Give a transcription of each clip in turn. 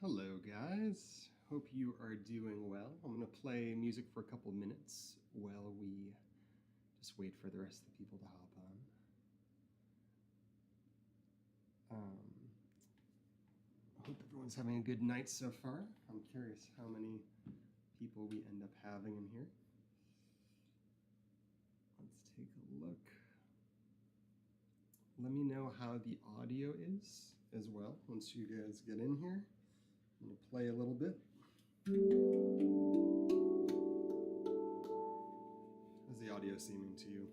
Hello guys, hope you are doing well. I'm going to play music for a couple minutes while we just wait for the rest of the people to hop on. I hope everyone's having a good night so far. I'm curious how many people we end up having in here. Let's take a look. Let me know how the audio is as well once you guys get in here. I'm going to play a little bit. How's the audio seeming to you?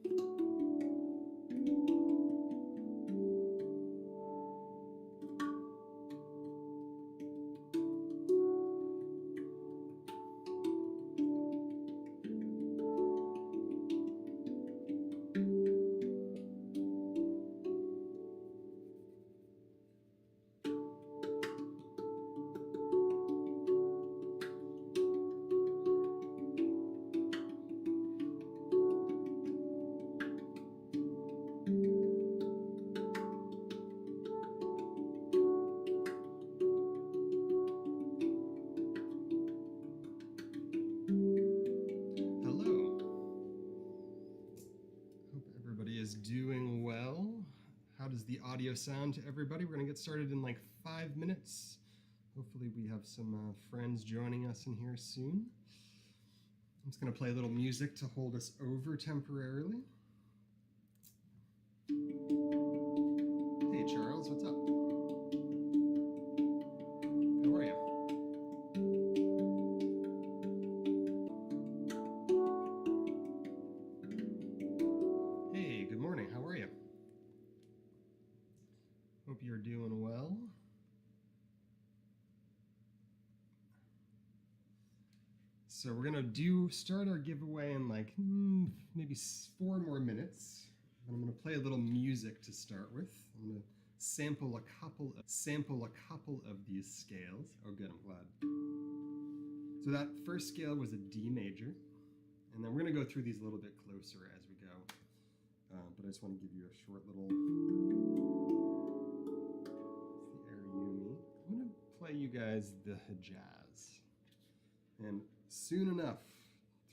Doing well. How does the audio sound to everybody? We're going to get started in like 5 minutes. Hopefully we have some friends joining us in here soon. I'm just going to play a little music to hold us over temporarily. Hey Charles, what's up? How are you? How are you? Hope you're doing well. So we're gonna start our giveaway in like maybe 4 more minutes. And I'm gonna play a little music to start with. I'm gonna sample a couple of these scales. Oh good, I'm glad. So that first scale was a D major, and then we're gonna go through these a little bit closer as we go. But I just want to give you a short little... It's the Ariumi. I'm going to play you guys the Hejaz. And soon enough,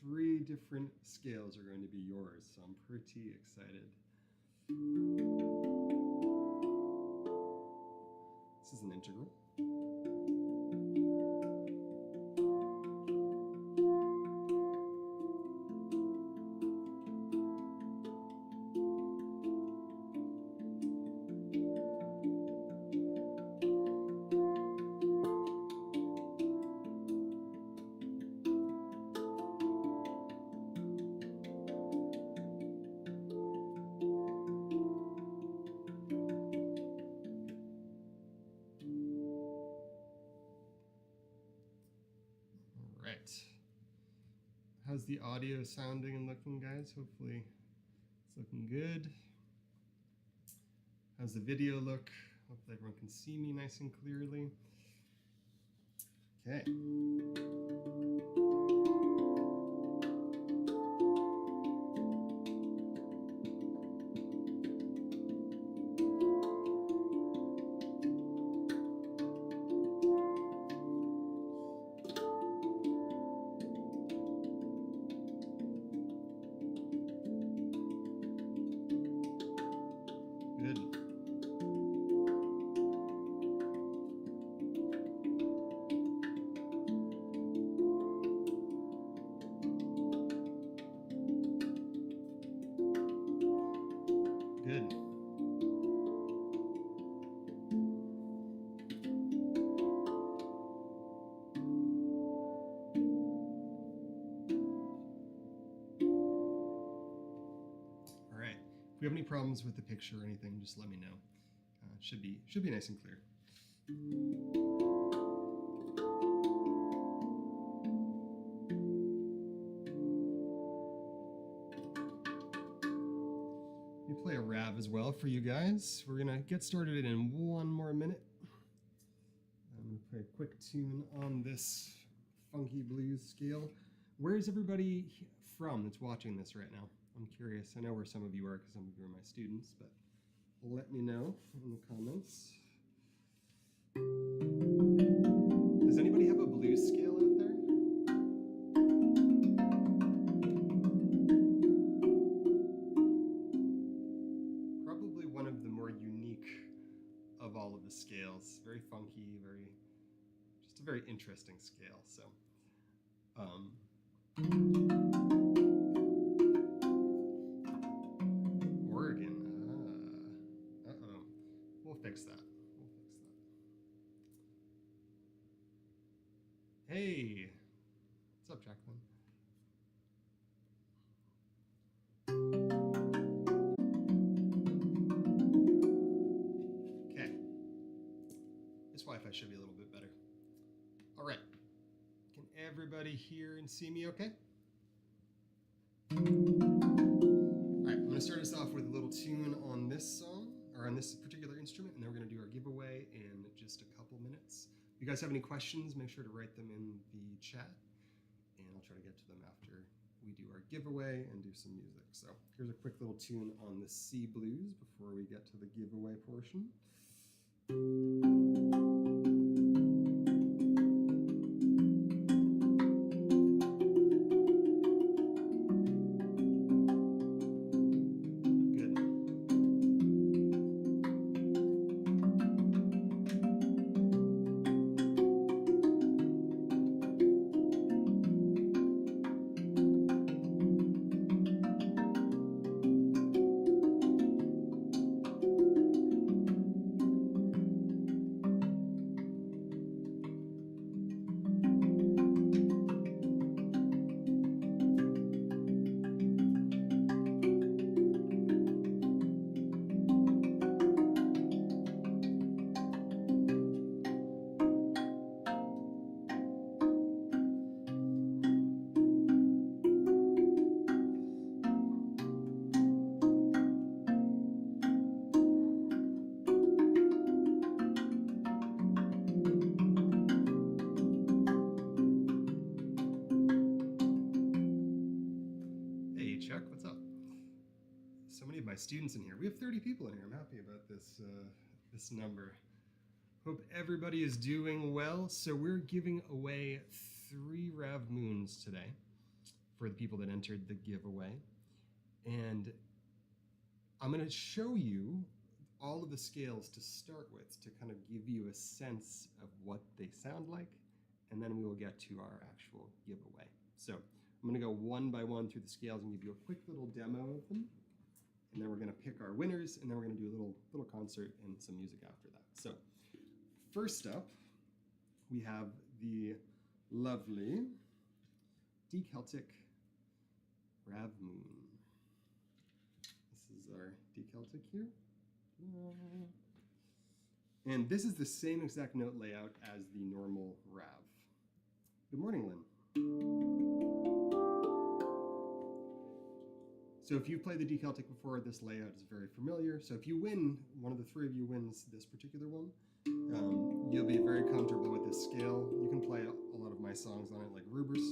3 different scales are going to be yours, so I'm pretty excited. This is an integral. How's the audio sounding and looking, guys? Hopefully it's looking good. How's the video look? Hopefully everyone can see me nice and clearly. Okay. If you have any problems with the picture or anything, just let me know. It should be nice and clear. Let me play a Rav as well for you guys. We're gonna get started in 1 more minute. I'm gonna play a quick tune on this funky blues scale. Where is everybody from that's watching this right now? I'm curious. I know where some of you are because some of you are my students, but let me know in the comments. Does anybody have a blues scale out there? Probably one of the more unique of all of the scales. Very funky, just a very interesting scale. So, Oregon. Uh-oh. We'll fix that. Hey, what's up, Jacqueline? Okay, this Wi-Fi should be a little bit better. All right, can everybody hear and see me okay? All right, I'm gonna start us off with a little tune on this song, or on this particular instrument, and then we're gonna do our giveaway in just a couple minutes. If you guys have any questions, make sure to write them in the chat, and I'll try to get to them after we do our giveaway and do some music. So here's a quick little tune on the C blues before we get to the giveaway portion. Students in here. We have 30 people in here. I'm happy about this this number. Hope everybody is doing well. So we're giving away 3 Rav Moons today for the people that entered the giveaway. And I'm going to show you all of the scales to start with to kind of give you a sense of what they sound like, and then we will get to our actual giveaway. So I'm going to go one by one through the scales and give you a quick little demo of them. And then we're going to pick our winners, and then we're going to do a little concert and some music after that. So first up, we have the lovely D Celtic Rav Moon. This is our D Celtic here. And this is the same exact note layout as the normal Rav. Good morning, Lynn. So if you've played the D Celtic before, this layout is very familiar. So if you win, one of the 3 of you wins this particular one, you'll be very comfortable with this scale. You can play a lot of my songs on it, like Rubers.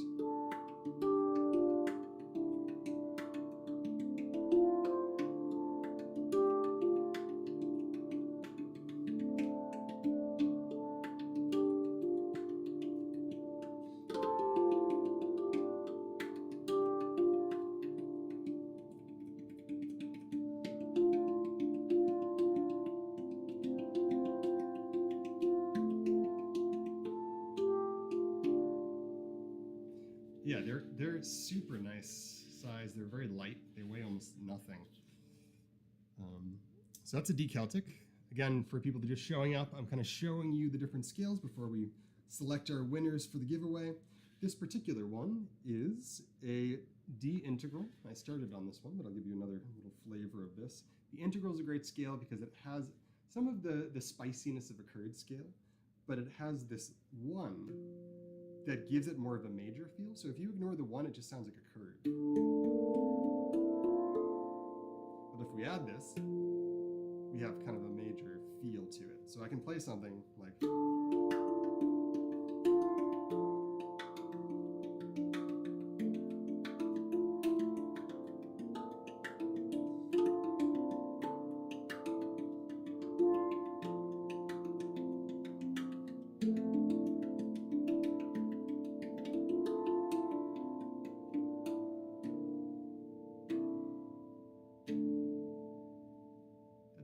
Yeah, they're super nice size. They're very light. They weigh almost nothing. So that's a D Celtic. Again, for people that are just showing up, I'm kind of showing you the different scales before we select our winners for the giveaway. This particular one is a D integral. I started on this one, but I'll give you another little flavor of this. The integral is a great scale because it has some of the spiciness of a chord scale, but it has this one that gives it more of a major feel. So if you ignore the one, it just sounds like a chord. But if we add this, we have kind of a major feel to it. So I can play something like...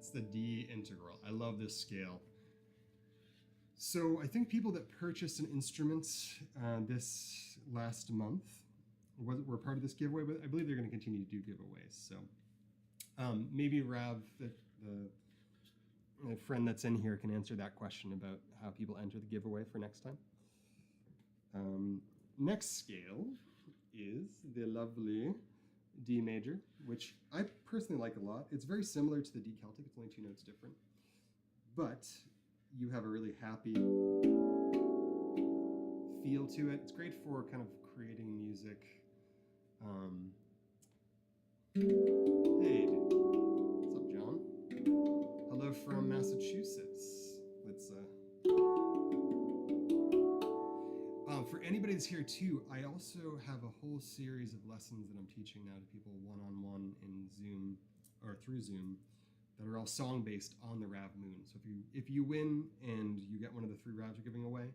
That's the D integral. I love this scale. So I think people that purchased an instrument this last month were part of this giveaway, but I believe they're going to continue to do giveaways. So maybe Rav, a friend that's in here, can answer that question about how people enter the giveaway for next time. Next scale is the lovely D major, which I personally like a lot. It's very similar to the D Celtic. It's only 2 notes different. But you have a really happy feel to it. It's great for kind of creating music. Hey, what's up, John? Hello from Massachusetts. Let's for anybody that's here too, I also have a whole series of lessons that I'm teaching now to people one-on-one in Zoom or through Zoom that are all song-based on the Rav Moon. So if you win and you get one of the 3 Ravs we're giving away,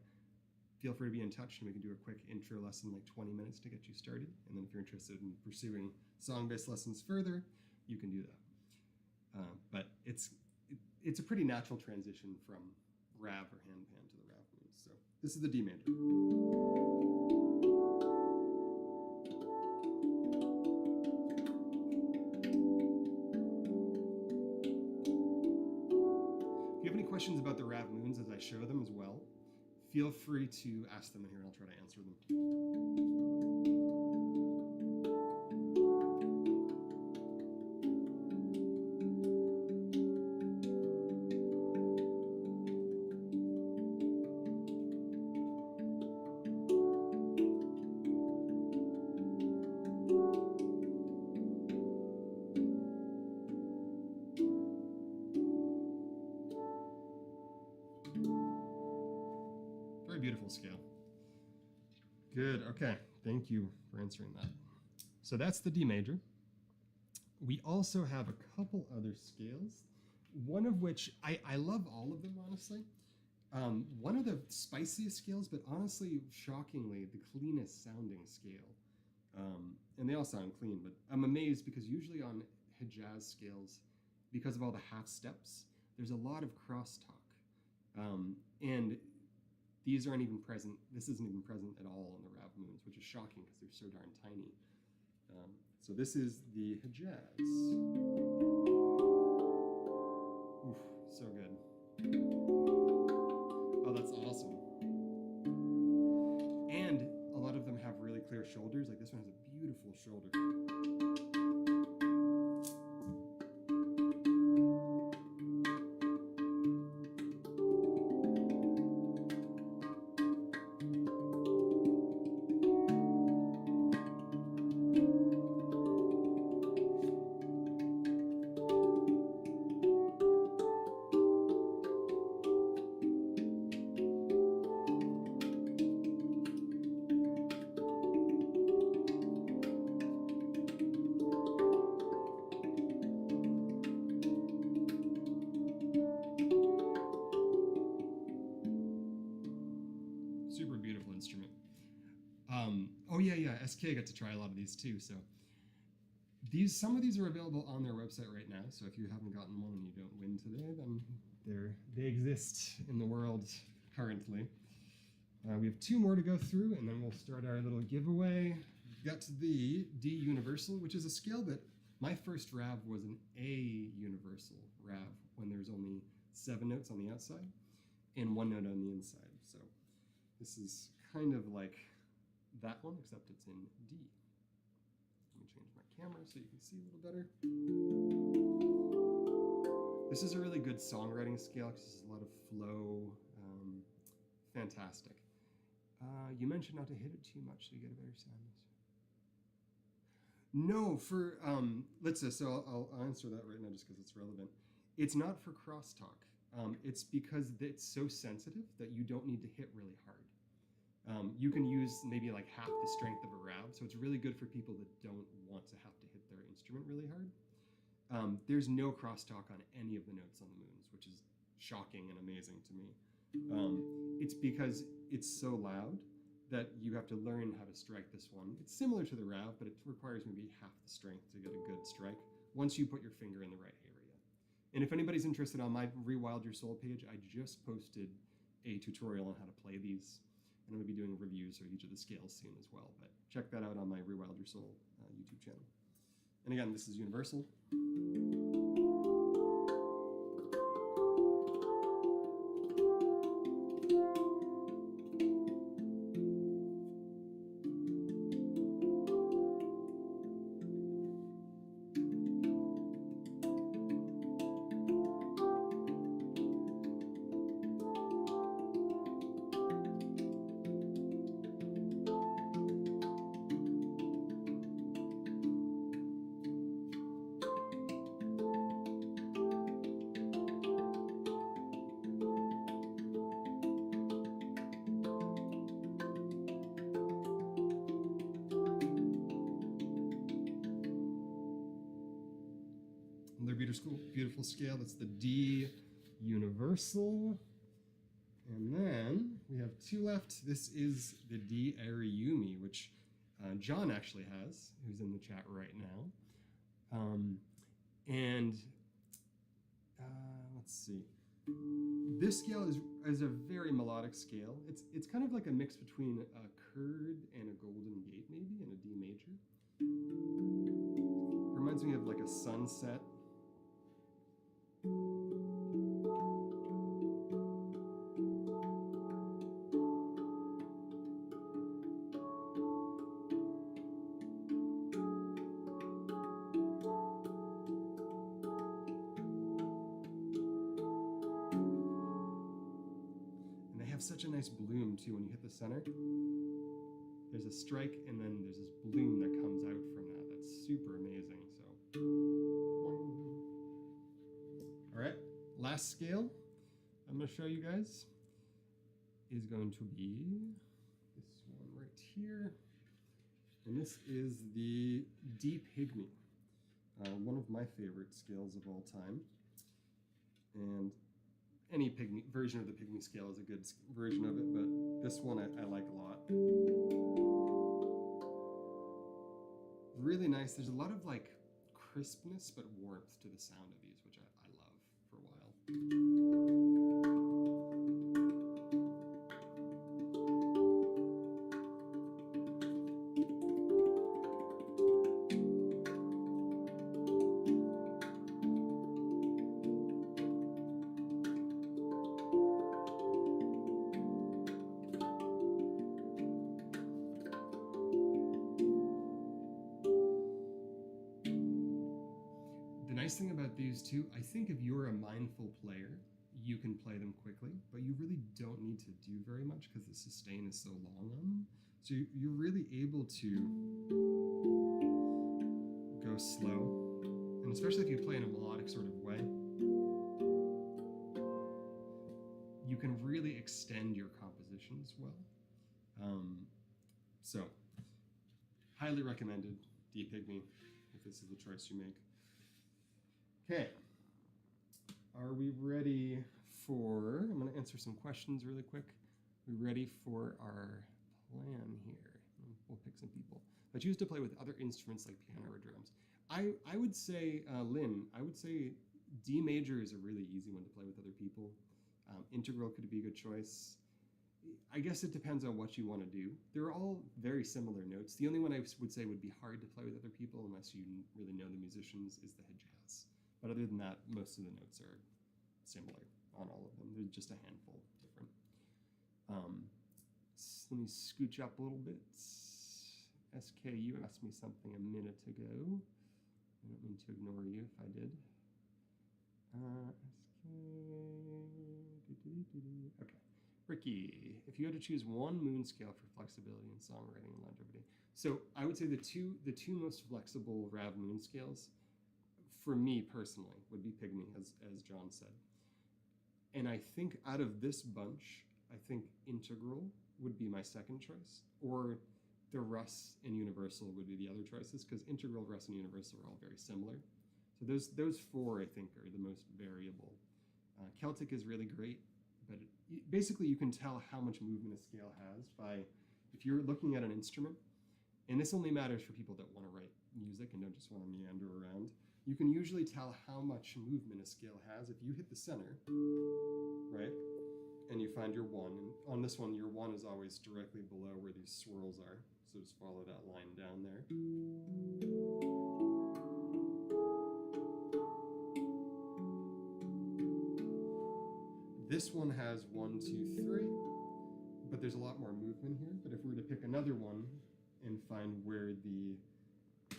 feel free to be in touch and we can do a quick intro lesson, like 20 minutes to get you started. And then if you're interested in pursuing song-based lessons further, you can do that. But it's a pretty natural transition from Rav or handpan to the Rav Moon. So this is the D major. If you have any questions about the Rav Moons as I show them as well, feel free to ask them in here and I'll try to answer them. Beautiful scale. Good. Okay. Thank you for answering that. So that's the D major. We also have a couple other scales, one of which I love all of them, honestly. One of the spiciest scales, but honestly, shockingly, the cleanest sounding scale. And they all sound clean, but I'm amazed because usually on Hejaz scales, because of all the half steps, there's a lot of crosstalk. And these aren't even present. This isn't even present at all on the Rav Moons, which is shocking because they're so darn tiny. So this is the Hejaz. Oof, so good. Oh, that's awesome. And a lot of them have really clear shoulders. Like this one has a beautiful shoulder. Super beautiful instrument. Oh yeah, SK got to try a lot of these too. So some of these are available on their website right now. So if you haven't gotten one and you don't win today, then they exist in the world currently. We have 2 more to go through, and then we'll start our little giveaway. We've got to the D universal, which is a scale that my first Rav was an A universal Rav when there's only 7 notes on the outside and 1 note on the inside. So this is kind of like that one, except it's in D. Let me change my camera so you can see a little better. This is a really good songwriting scale because there's a lot of flow. Fantastic. You mentioned not to hit it too much so you get a better sound. No, for, let's say, so I'll answer that right now just because it's relevant. It's not for crosstalk. It's because it's so sensitive that you don't need to hit really hard. You can use maybe like half the strength of a Rav, so it's really good for people that don't want to have to hit their instrument really hard. There's no crosstalk on any of the notes on the Moons, which is shocking and amazing to me. It's because it's so loud that you have to learn how to strike this one. It's similar to the Rav, but it requires maybe half the strength to get a good strike once you put your finger in the right area. And if anybody's interested, on my Rewild Your Soul page, I just posted a tutorial on how to play these. And I'm going to be doing reviews of each of the scales soon as well. But check that out on my Rewild Your Soul YouTube channel. And again, this is universal. Another beautiful scale. That's the D universal. And then we have two left. This is the D Ariumi, which John actually has, who's in the chat right now. Let's see. This scale is a very melodic scale. It's kind of like a mix between a chord and a Golden Gate, maybe, and a D major. Reminds me of like a sunset. Such a nice bloom too when you hit the center. There's a strike and then there's this bloom that comes out from that. That's super amazing. So, all right, last scale I'm going to show you guys is going to be this one right here, and this is the D Pygmy, one of my favorite scales of all time. And any pygmy version of the pygmy scale is a good version of it, but this one I like a lot. Really nice. There's a lot of like crispness but warmth to the sound of these, which I love for a while. Nice thing about these two, I think if you're a mindful player, you can play them quickly, but you really don't need to do very much because the sustain is so long on them. So you're really able to go slow, and especially if you play in a melodic sort of way, you can really extend your compositions well. So, highly recommended D Pygmy if this is the choice you make. Okay, are we ready for, I'm going to answer some questions really quick. We ready for our plan here? We'll pick some people. But choose to play with other instruments like piano or drums. I would say, Lynn, I would say D major is a really easy one to play with other people. Integral could be a good choice. I guess it depends on what you want to do. They're all very similar notes. The only one I would say would be hard to play with other people unless you really know the musicians is the head jazz. But other than that, most of the notes are similar on all of them. There's just a handful different. Let me scooch up a little bit. SK, you asked me something a minute ago. I don't mean to ignore you if I did. Okay. Ricky, if you had to choose one moon scale for flexibility in songwriting and longevity. So I would say the two most flexible Rav moon scales for me personally would be Pygmy, as John said. And I think out of this bunch, I think Integral would be my second choice, or the Russ and Universal would be the other choices, because Integral, Russ, and Universal are all very similar. So those four, I think, are the most variable. Celtic is really great, but basically you can tell how much movement a scale has by, if you're looking at an instrument, and this only matters for people that want to write music and don't just want to meander around. You can usually tell how much movement a scale has if you hit the center, right? And you find your 1. And on this one, your 1 is always directly below where these swirls are. So just follow that line down there. This one has 1, 2, 3, but there's a lot more movement here. But if we were to pick another one and find where the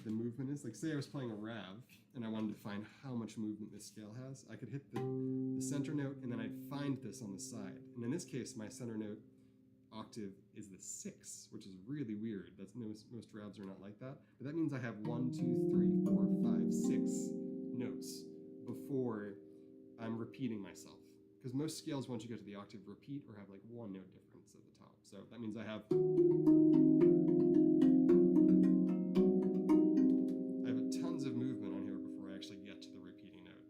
movement is, like say I was playing a Rav and I wanted to find how much movement this scale has, I could hit the center note and then I'd find this on the side. And in this case, my center note octave is the 6, which is really weird. That's most Ravs are not like that. But that means I have 1, 2, 3, 4, 5, 6 notes before I'm repeating myself. Because most scales, once you get to the octave, repeat or have like 1 note difference at the top. So that means I have tons of movement on here before I actually get to the repeating note.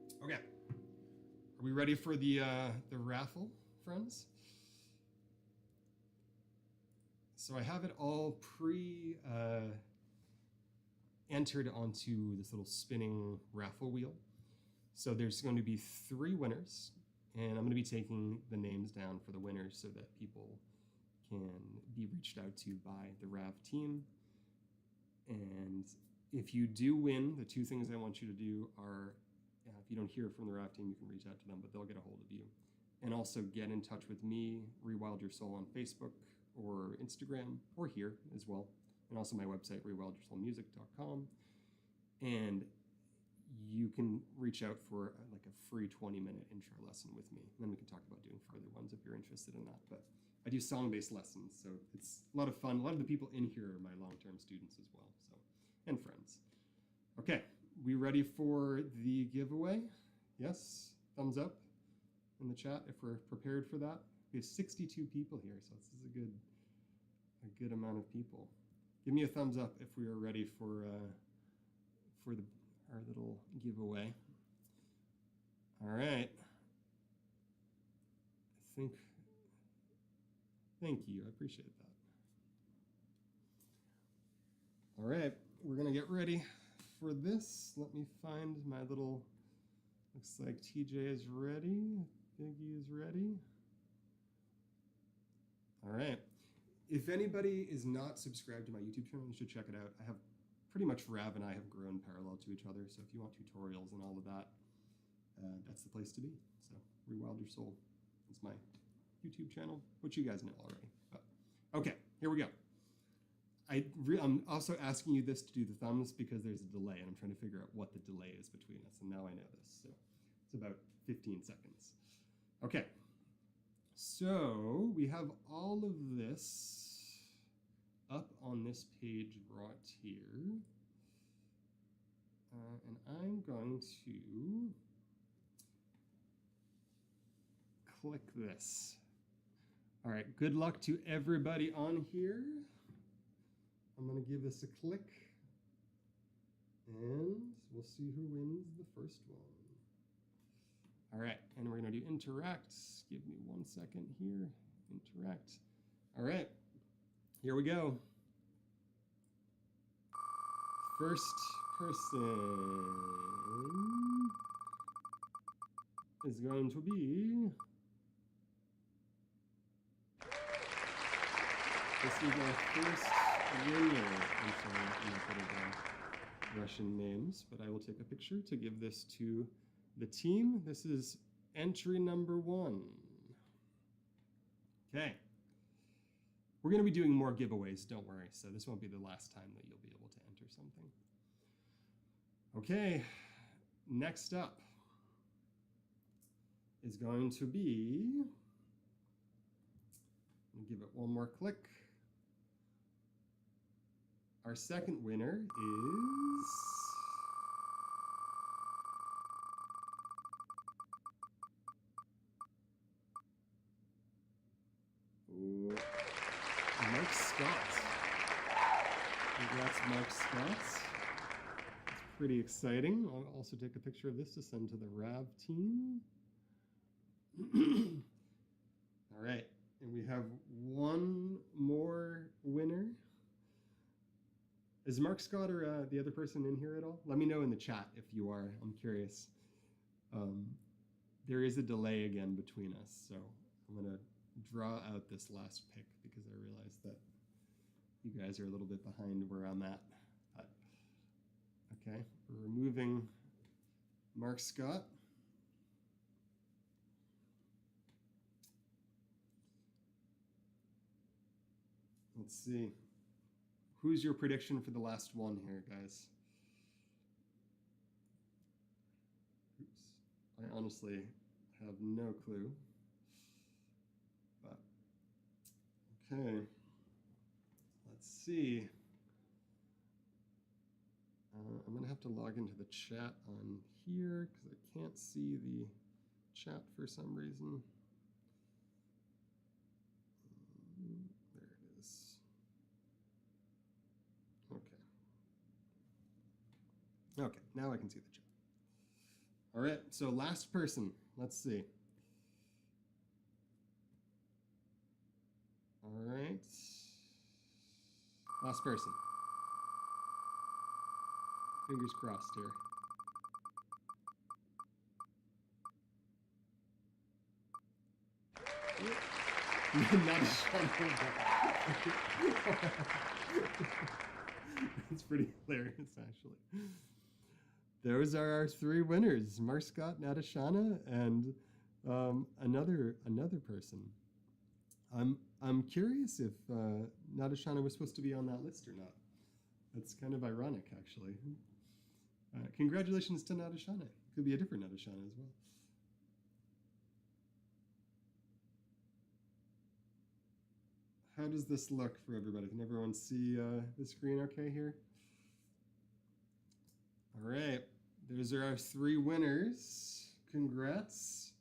So, okay. Are we ready for the raffle, friends? So I have it all entered onto this little spinning raffle wheel. So there's going to be 3 winners, and I'm going to be taking the names down for the winners so that people can be reached out to by the Rav team. And if you do win, the 2 things I want you to do are, if you don't hear from the Rav team, you can reach out to them, but they'll get a hold of you. And also get in touch with me, Rewild Your Soul on Facebook or Instagram, or here as well. And also my website, rewildyoursoulmusic.com. And you can reach out for like a free 20-minute intro lesson with me. And then we can talk about doing further ones if you're interested in that. But I do song-based lessons, so it's a lot of fun. A lot of the people in here are my long-term students as well, so, and friends. Okay, we ready for the giveaway? Yes? Thumbs up in the chat if we're prepared for that. We have 62 people here, so this is a good amount of people. Give me a thumbs up if we are ready for our little giveaway. All right. Thank you. I appreciate that. All right, we're gonna get ready for this. Let me find my little. Looks like TJ is ready. Biggie is ready. All right. If anybody is not subscribed to my YouTube channel, you should check it out. I have pretty much Rav and I have grown parallel to each other. So if you want tutorials and all of that, that's the place to be. So Rewild Your Soul is my YouTube channel, which you guys know already. But, okay, here we go. I'm also asking you this to do the thumbs because there's a delay and I'm trying to figure out what the delay is between us. And now I know this. So it's about 15 seconds. Okay. So we have all of this up on this page right here. And I'm going to click this. All right, good luck to everybody on here. I'm going to give this a click. And we'll see who wins the first one. All right, and we're going to do interact. Give me 1 second here. Interact. All right, here we go. First person is going to be. This is our first winner. I'm sorry, I'm not putting down Russian names, but I will take a picture to give this to the team. This is entry number 1. Okay. We're going to be doing more giveaways, don't worry. So this won't be the last time that you'll be able to enter something. Okay. Next up is going to be, I'll give it one more click. Our second winner is Mark Scott. Congrats, Mark Scott. It's pretty exciting. I'll also take a picture of this to send to the Rav team. All right. And we have one more winner. Is Mark Scott or the other person in here at all? Let me know in the chat if you are. I'm curious. There is a delay again between us, so I'm going to draw out this last pick because I realize that you guys are a little bit behind where I'm at. But, okay, we're removing Mark Scott. Let's see. Who's your prediction for the last one here, guys? Oops. I honestly have no clue. But, okay. Let's see. I'm going to have to log into the chat on here because I can't see the chat for some reason. There it is. Okay. Okay, now I can see the chat. All right, so last person. Let's see. All right. Last person. Fingers crossed here. Not a It's pretty hilarious, actually. Those are our three winners: Mark Scott, Nadashana, and another person. I'm curious if Nadashana was supposed to be on that list or not. That's kind of ironic, actually. Congratulations to Nadashana. Could be a different Nadashana as well. How does this look for everybody? Can everyone see the screen okay here? All right, those are our three winners. Congrats.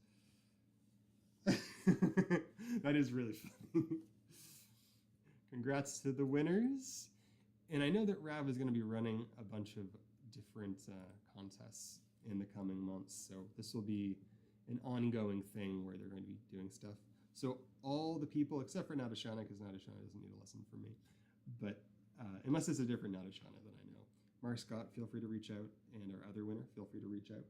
That is really funny. Congrats to the winners. And I know that Rav is going to be running a bunch of different contests in the coming months. So this will be an ongoing thing where they're going to be doing stuff. So all the people, except for Nadashana, because Nadashana doesn't need a lesson from me, but unless it's a different Nadashana that I know. Mark Scott, feel free to reach out, and our other winner, feel free to reach out.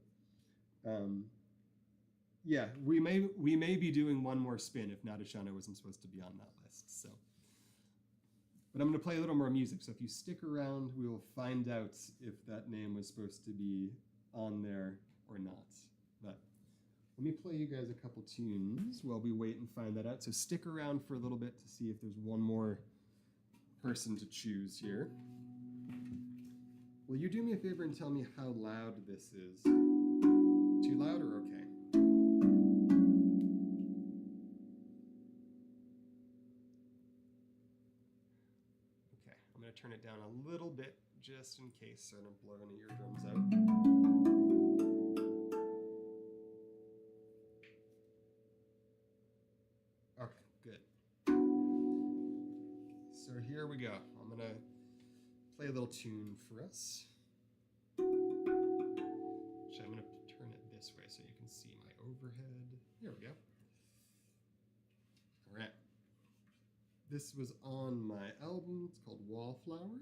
Yeah, we may be doing one more spin if Nadashana wasn't supposed to be on that list. So, but I'm going to play a little more music. So if you stick around, we will find out if that name was supposed to be on there or not. But let me play you guys a couple tunes while we wait and find that out. So stick around for a little bit to see if there's one more person to choose here. Will you do me a favor and tell me how loud this is? Too loud or okay? Okay, I'm going to turn it down a little bit just in case I don't blow any eardrums out. So here we go. I'm going to play a little tune for us. Actually, I'm going to turn it this way so you can see my overhead. There we go. All right. This was on my album. It's called Wallflower.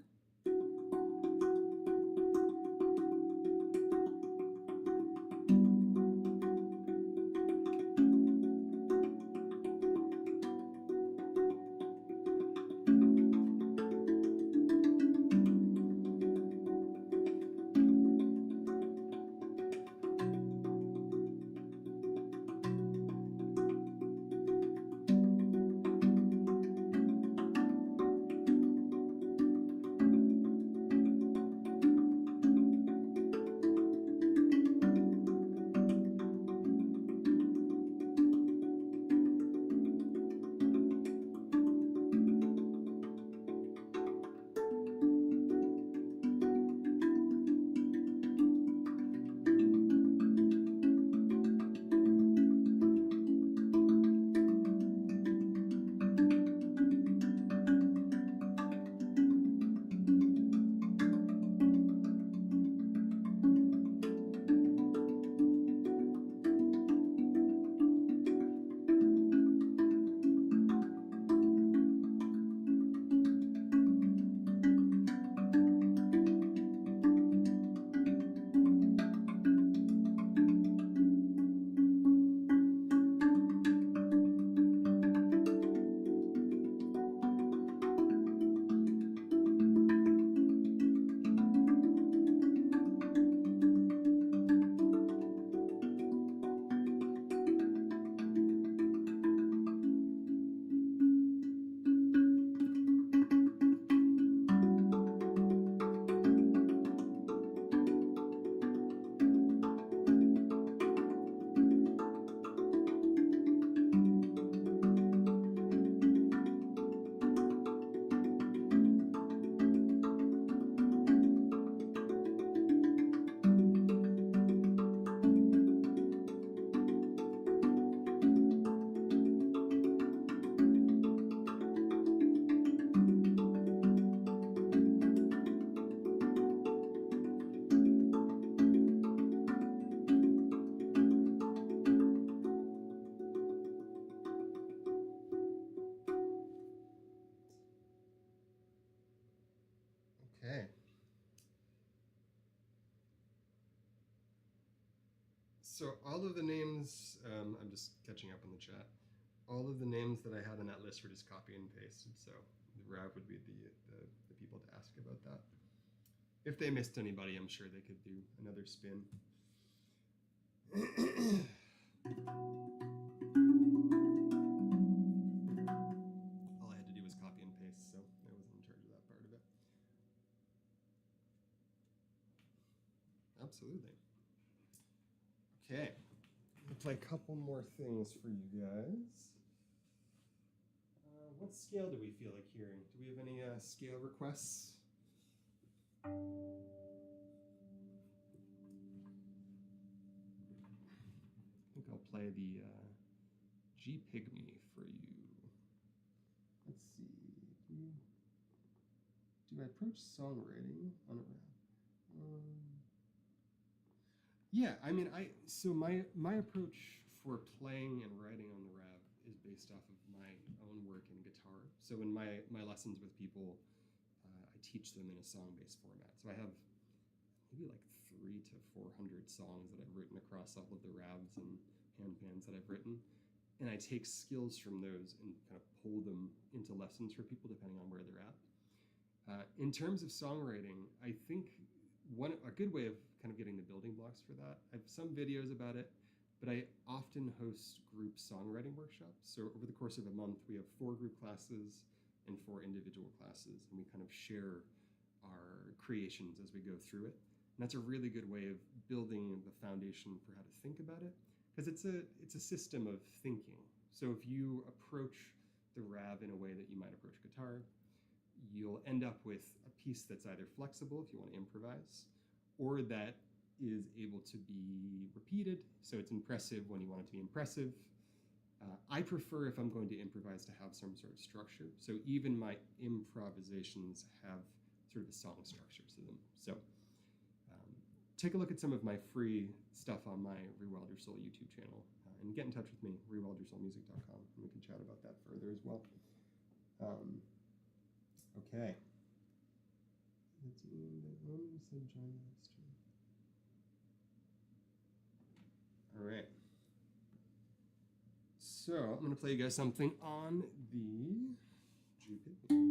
Okay. So all of the names, I'm just catching up on the chat. All of the names that I had on that list were just copy and pasted. So the Rav would be the people to ask about that. If they missed anybody, I'm sure they could do another spin. All I had to do was copy and paste, so I wasn't in charge of that part of it. Absolutely. Okay, I'm gonna play a couple more things for you guys. What scale do we feel like hearing? Do we have any scale requests? I think I'll play the G Pygmy for you. Let's see. Do I approach songwriting on a rap? Yeah, I mean, so my approach for playing and writing on the Rav is based off of my own work in guitar. So in my lessons with people, I teach them in a song-based format. So I have maybe like 300 to 400 songs that I've written across all of the Ravs and handpans that I've written. And I take skills from those and kind of pull them into lessons for people depending on where they're at. In terms of songwriting, I think a good way of kind of getting the building blocks for that, I have some videos about it, but I often host group songwriting workshops. So over the course of a month, we have 4 group classes and 4 individual classes, and we kind of share our creations as we go through it. And that's a really good way of building the foundation for how to think about it, because it's a system of thinking. So if you approach the Rav in a way that you might approach guitar, you'll end up with a piece that's either flexible if you want to improvise, or that is able to be repeated, so it's impressive when you want it to be impressive. I prefer, if I'm going to improvise, to have some sort of structure. So even my improvisations have sort of a song structure to them. So take a look at some of my free stuff on my Rewild Your Soul YouTube channel, and get in touch with me, rewildyoursoulmusic.com, and we can chat about that further as well. Okay. All right. So I'm going to play you guys something on the G Pygmy.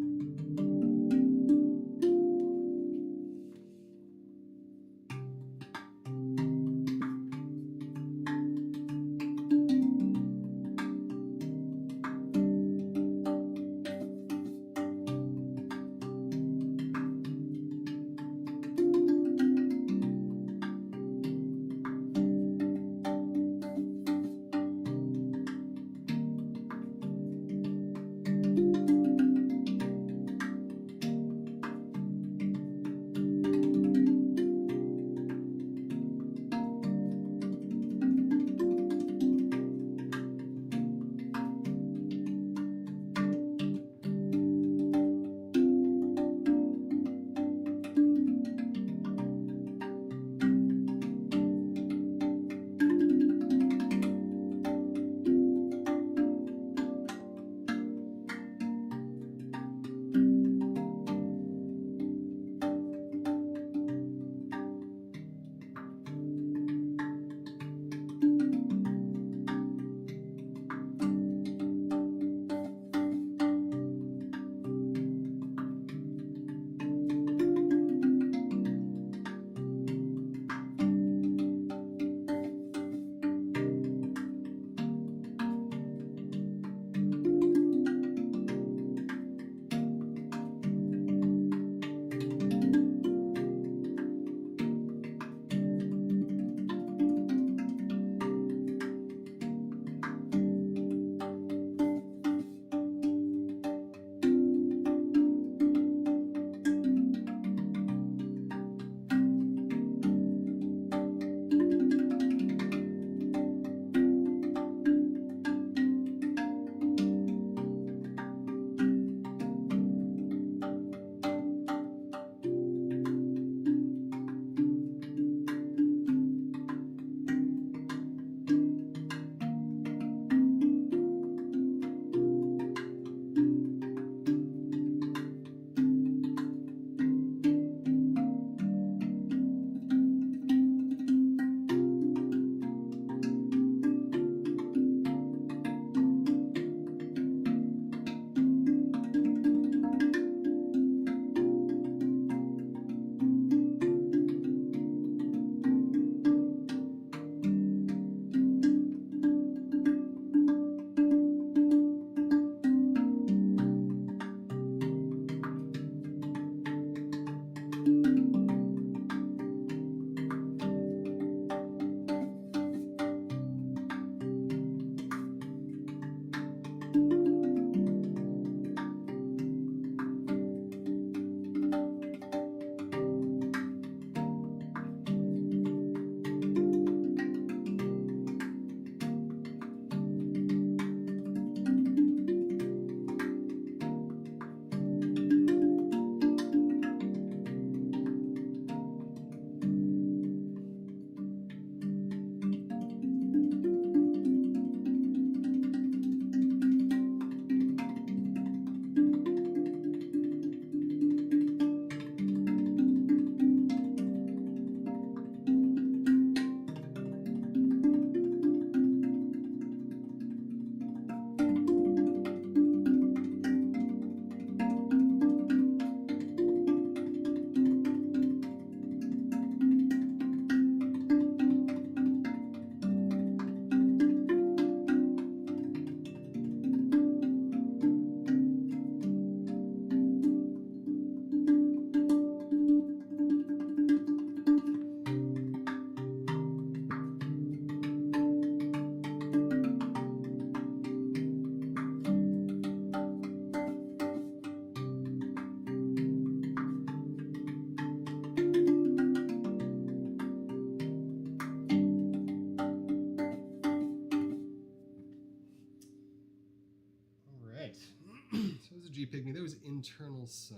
internal sun.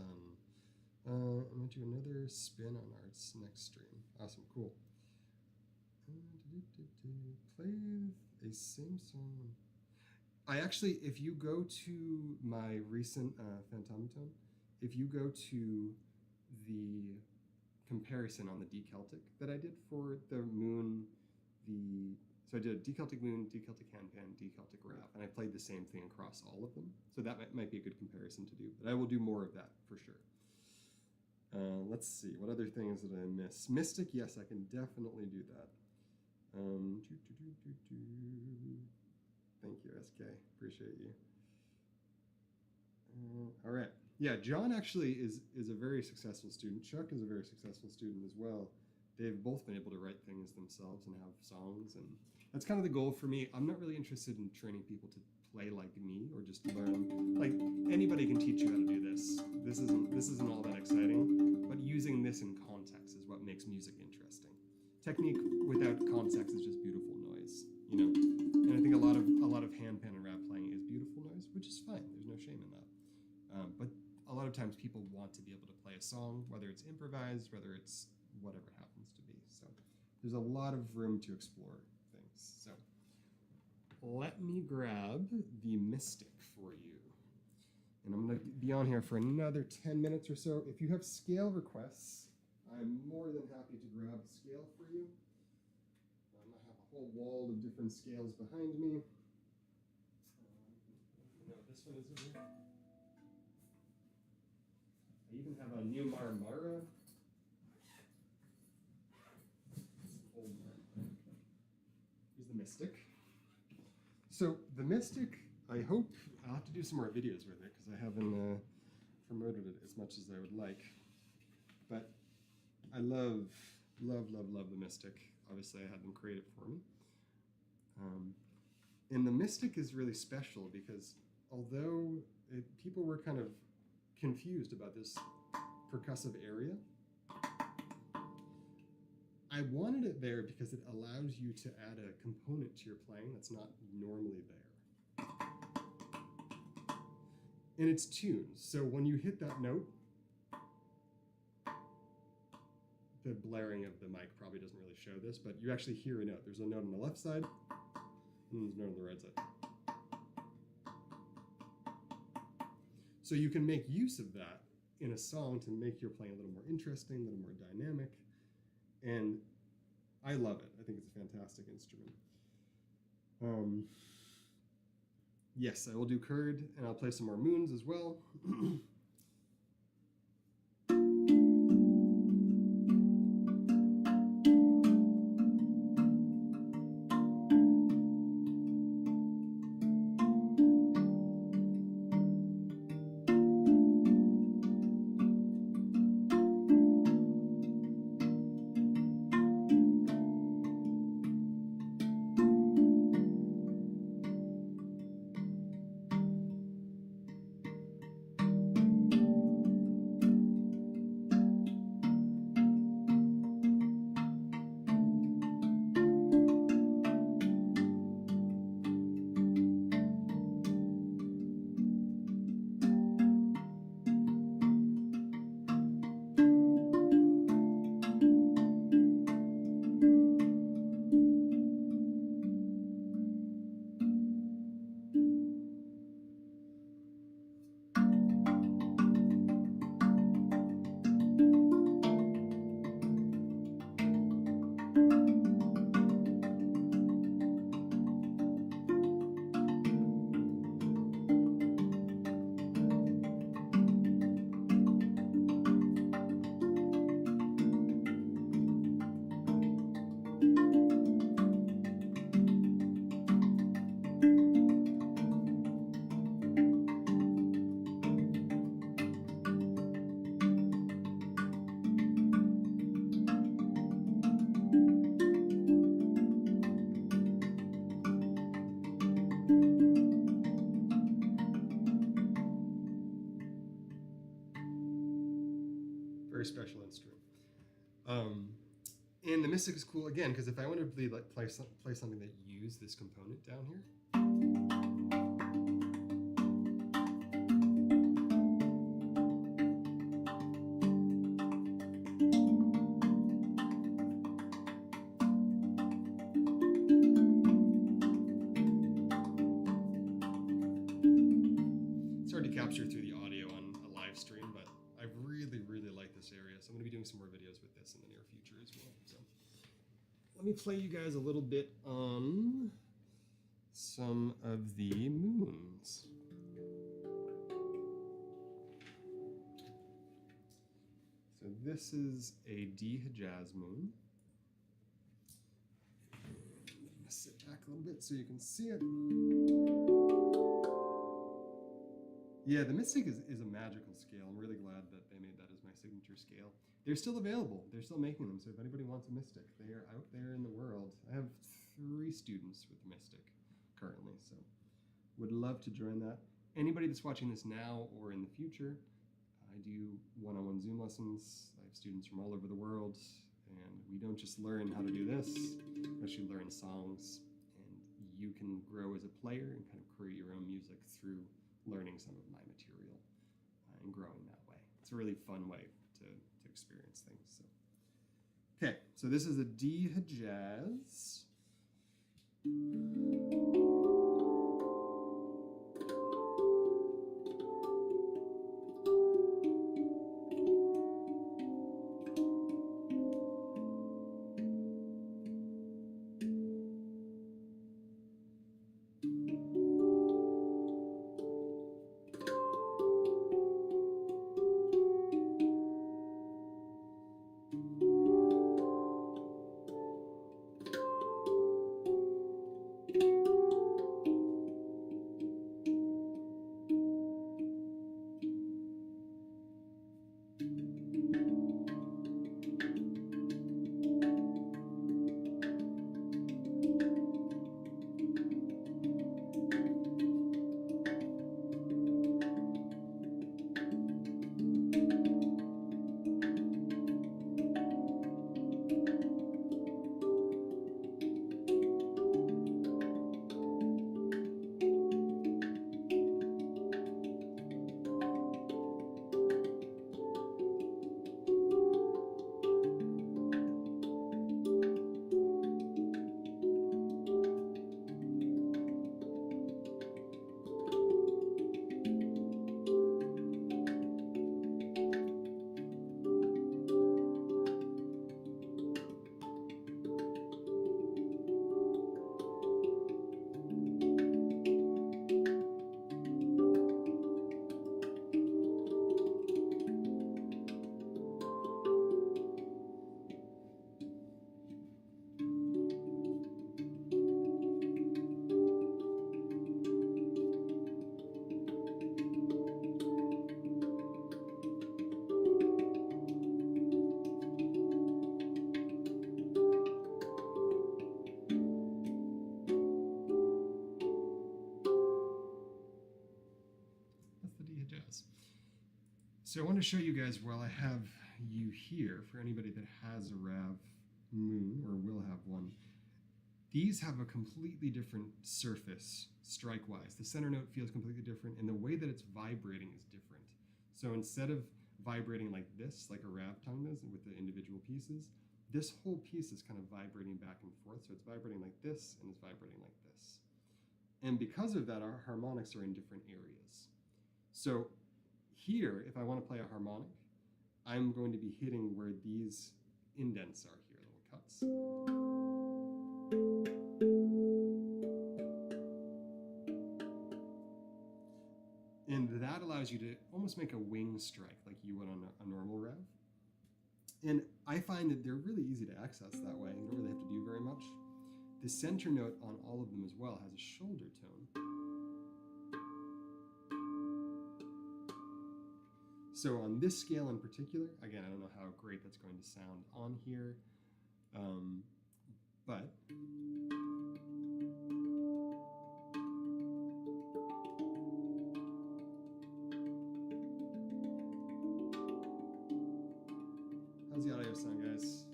I'm going to do another spin on our next stream. Awesome, cool. Play a same song. I actually, if you go to my recent Phantomaton, if you go to the comparison on the D-Celtic that I did for the moon, so I did D-Celtic moon, D-Celtic handpan, D-Celtic rap, and I played the same thing across all of them. So that might be a good comparison to do, but I will do more of that for sure. Let's see, what other things did I miss? Mystic, yes, I can definitely do that. Thank you, SK, appreciate you. All right, yeah, John actually is a very successful student. Chuck is a very successful student as well. They've both been able to write things themselves and have songs, and that's kind of the goal for me. I'm not really interested in training people to play like me or just learn. Like, anybody can teach you how to do this. This isn't all that exciting, but using this in context is what makes music interesting. Technique without context is just beautiful noise, you know. And I think a lot of handpan and rap playing is beautiful noise, which is fine. There's no shame in that. But a lot of times people want to be able to play a song, whether it's improvised, whether it's whatever happens to be. So there's a lot of room to explore things. So let me grab the Mystic for you. And I'm going to be on here for another 10 minutes or so. If you have scale requests, I'm more than happy to grab a scale for you. I have a whole wall of different scales behind me. This one is over here. I even have a new Marmara. Here's the Mystic. So the Mystic, I hope I'll have to do some more videos with it because I haven't promoted it as much as I would like. But I love the Mystic. Obviously, I had them create it for me. And the Mystic is really special because although people were kind of confused about this percussive area, I wanted it there because it allows you to add a component to your playing that's not normally there. And it's tuned, so when you hit that note, the blaring of the mic probably doesn't really show this, but you actually hear a note. There's a note on the left side, and there's a note on the right side. So you can make use of that in a song to make your playing a little more interesting, a little more dynamic, and I love it. I think it's a fantastic instrument. Yes, I will do Kurd, and I'll play some more moons as well. Very special instrument. And the Mystic is cool again because if I wanted to play something that used this component down here, this area. So I'm going to be doing some more videos with this in the near future as well. So let me play you guys a little bit on some of the moons. So this is a D Hejaz moon. I'm going to sit back a little bit so you can see it. Yeah, the Mystic is a magical scale. I'm really glad that they made that as my signature scale. They're still available. They're still making them. So if anybody wants a Mystic, they are out there in the world. I have 3 students with Mystic currently, so would love to join that. Anybody that's watching this now or in the future, I do one-on-one Zoom lessons. I have students from all over the world, and we don't just learn how to do this, we actually learn songs, and you can grow as a player and kind of create your own music through learning some of my material and growing that way. It's a really fun way to experience things. So, okay, so this is a D Hejaz. So I want to show you guys while I have you here, for anybody that has a Rav moon or will have one, these have a completely different surface strike-wise. The center note feels completely different, and the way that it's vibrating is different. So instead of vibrating like this, like a Rav tongue does with the individual pieces, this whole piece is kind of vibrating back and forth. So it's vibrating like this and it's vibrating like this. And because of that, our harmonics are in different areas. So here, if I want to play a harmonic, I'm going to be hitting where these indents are here, little cuts. And that allows you to almost make a wing strike like you would on a normal Rav. And I find that they're really easy to access that way. You don't really have to do very much. The center note on all of them as well has a shoulder tone. So on this scale in particular, again, I don't know how great that's going to sound on here, but how's the audio sound, guys?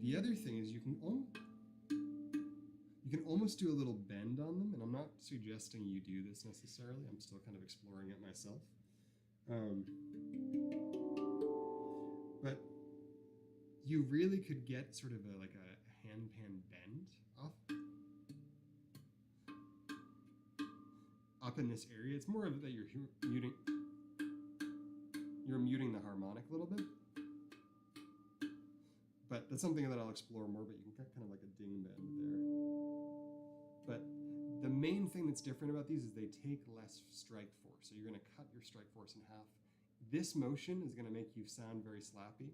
The other thing is you can almost do a little bend on them, and I'm not suggesting you do this necessarily. I'm still kind of exploring it myself. you really could get sort of like a hand-pan bend up in this area. It's more of that you're muting the harmonic a little bit. But that's something that I'll explore more, but you can get kind of like a ding bend there. But the main thing that's different about these is they take less strike force. So you're going to cut your strike force in half. This motion is going to make you sound very slappy,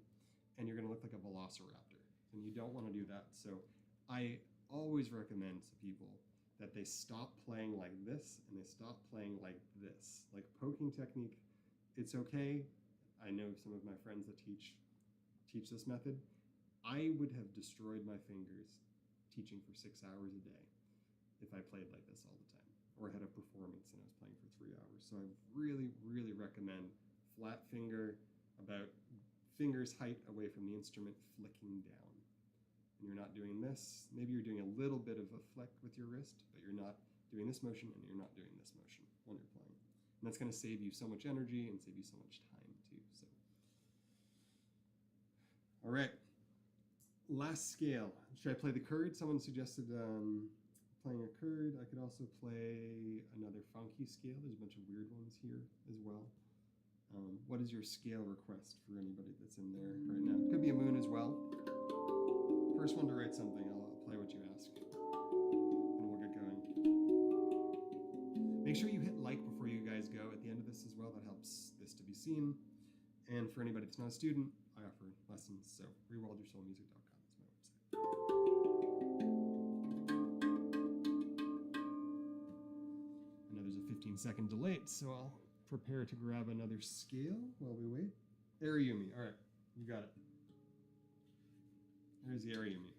and you're going to look like a velociraptor. And you don't want to do that. So I always recommend to people that they stop playing like this and they stop playing like this. Like poking technique, it's okay. I know some of my friends that teach this method. I would have destroyed my fingers teaching for 6 hours a day if I played like this all the time, or had a performance and I was playing for 3 hours. So I really, really recommend flat finger, about finger's height away from the instrument, flicking down. And you're not doing this. Maybe you're doing a little bit of a flick with your wrist, but you're not doing this motion and you're not doing this motion when you're playing. And that's going to save you so much energy and save you so much time too. So, all right. Last scale. Should I play the Kurd? Someone suggested playing a Kurd. I could also play another funky scale. There's a bunch of weird ones here as well. What is your scale request for anybody that's in there right now? Could be a moon as well. First one to write something, I'll play what you ask. And we'll get going. Make sure you hit like before you guys go at the end of this as well. That helps this to be seen. And for anybody that's not a student, I offer lessons. So rewildyoursoulmusic.com. I know there's a 15-second delay, so I'll prepare to grab another scale while we wait. Ariumi, all right, you got it. Here's the Ariumi.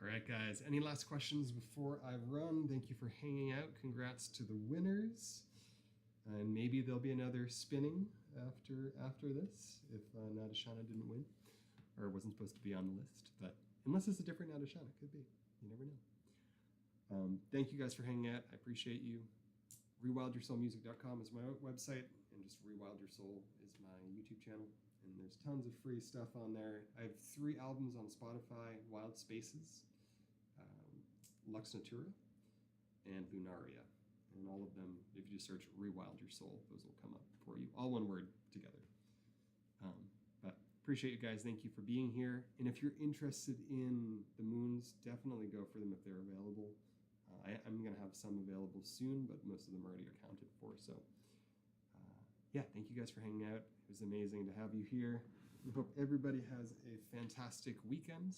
All right, guys, any last questions before I run? Thank you for hanging out. Congrats to the winners. And maybe there'll be another spinning after this if Nadashana didn't win or wasn't supposed to be on the list. But unless it's a different Nadashana, could be. You never know. Thank you guys for hanging out. I appreciate you. rewildyoursoulmusic.com is my website, and just Rewild Your Soul is my YouTube channel. And there's tons of free stuff on there. I have 3 albums on Spotify: Wild Spaces, Lux Natura, and Lunaria. And all of them, if you just search Rewild Your Soul, those will come up for you. All one word together. But appreciate you guys. Thank you for being here. And if you're interested in the moons, definitely go for them if they're available. I'm going to have some available soon, but most of them already are accounted for. So yeah, thank you guys for hanging out. It was amazing to have you here. We hope everybody has a fantastic weekend.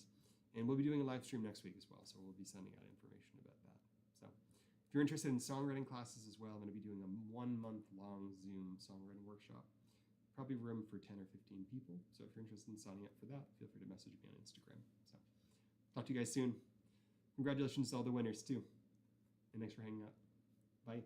And we'll be doing a live stream next week as well, so we'll be sending out information about that. So if you're interested in songwriting classes as well, I'm going to be doing a 1-month-long Zoom songwriting workshop. Probably room for 10 or 15 people. So if you're interested in signing up for that, feel free to message me on Instagram. So talk to you guys soon. Congratulations to all the winners too. And thanks for hanging out. Bye.